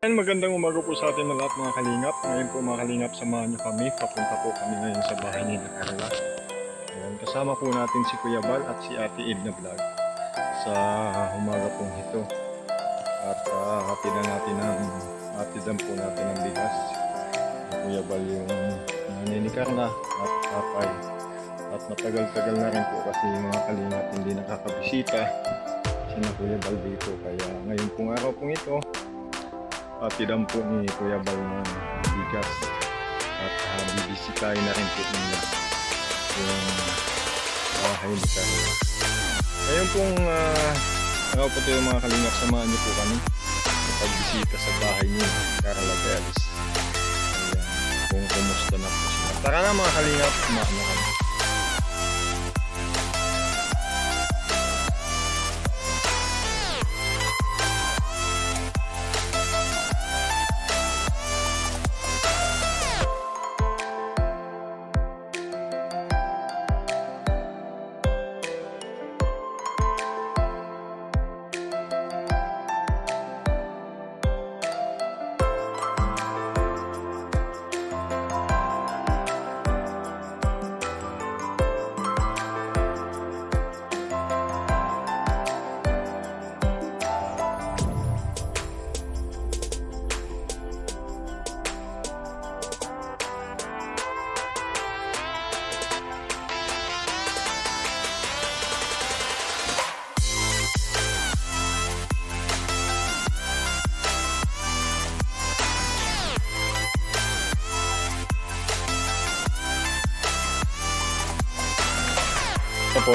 Magandang umaga po sa atin na lahat mga kalingap. Ngayon po mga kalingap, samahan niyo kami. Papunta po kami ngayon sa bahay ni Carla. Ayan, kasama po natin si Kuya Bal at si Ate Edna Vlog sa umaga pong ito. At hatidan po natin ng bigas. Kuya Bal yung nanay ni Carla at papay. At matagal-tagal na rin po kasi mga kalingap hindi nakakabisita si Kuya Bal dito. Kaya ngayon pong araw pong ito, hatidan po ni Kuya Bal ng bigas at bibisitahin na rin po nila yung bahay ni Carla. Ngayon pong araw po tayo mga kalingap, samahan niyo po kami sa pagbisita sa bahay ni Carla Bells. Ayan, kung kumusta na po sila. Tara na mga kalingap, samahan na kami.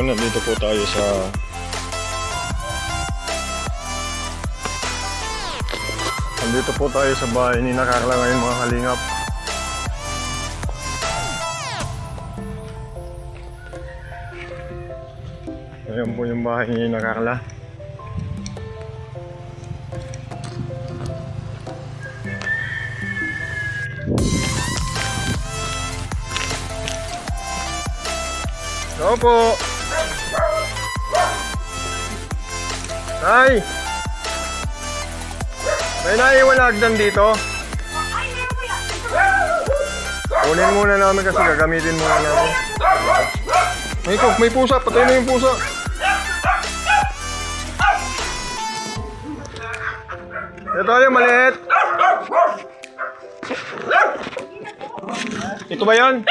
Nandito po tayo sa bahay ni Carla ngayon mga kalingap. Ayan po yung bahay ni Carla. Opo. Nay! May naiwan na hagdan dito? Kunin muna namin kasi gagamitin muna namin. May pusa, patay na yung pusa. Ito yung maliit. Ito ba yan?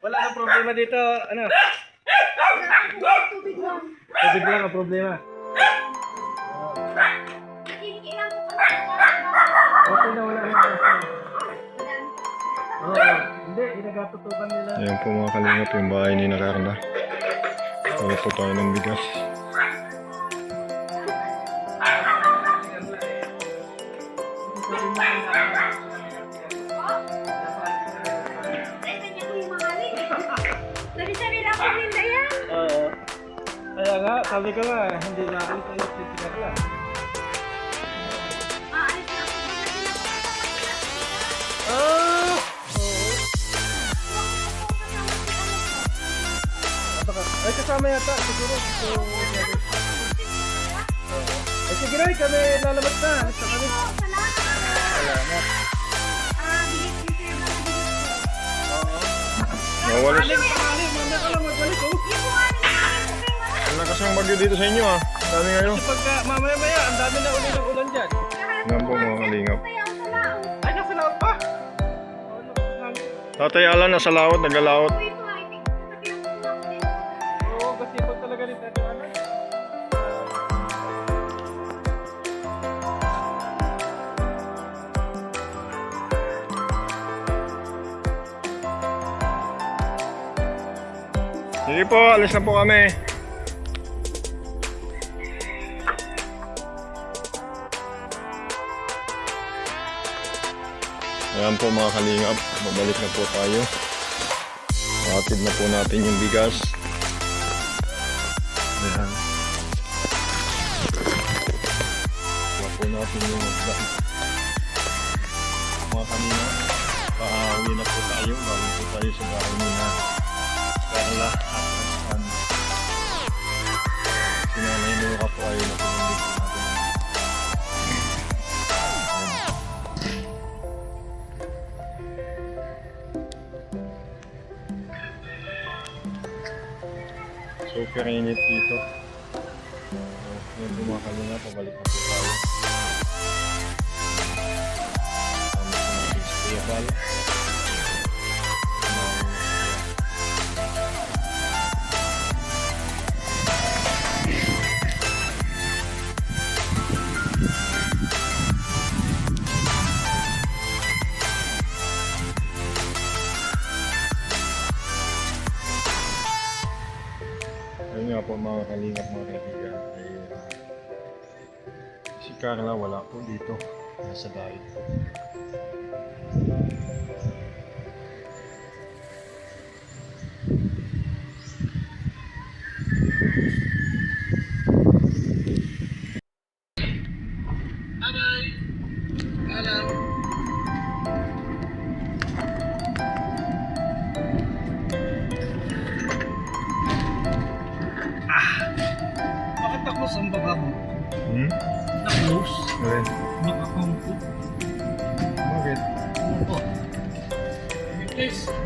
Wala na problema dito, ano? Tubig lang ang problema. Okay na, wala na. Hindi, inagatutukan nila. Ayan po mga kalingap yung bahay ni Carla. Wala po tayo ng bigas. Kaya nga, sabi ko nga, hindi na ako nagtitigar lang. Ay, kasama yata, siguro. Ay, sige rin, kami lalabas na. Sa kami. Salamat. Mawalis. Mamaya ka lang magbalik, oh. Wala kasang bagyo dito sa inyo ah. Dami ngayon. Kasi pagka mamaya-maya, ang dami na uli ng ulan dyan. Ayan po mga kalingap. Ay, nasa laot pa. Tatay Alan nasa laot, naglalawot. Oo, kasi pag talaga rin tayo ano. Sige po, alis na po kami. Ayan po mga kalingap, babalik na po tayo. Hatid na po natin yung bigas. Ayan. Kuha po natin yung magdaan. Mga kanina, pauwi na po tayo. Galing po tayo sa bahay nila Carla at Rastan. Si Nanay Nora po ay natulungan natin. Super init dito. So, yung bumakali na, pabalik na po tayo. Kami sa natin stable. Ayun nga po mga kalingap, mga kaibigan, ay si Carla wala po dito, nasa diet po. Bakit na-close ang baba mo? Na-close? Alin? Naka-comfort? Bakit? Opo. Please.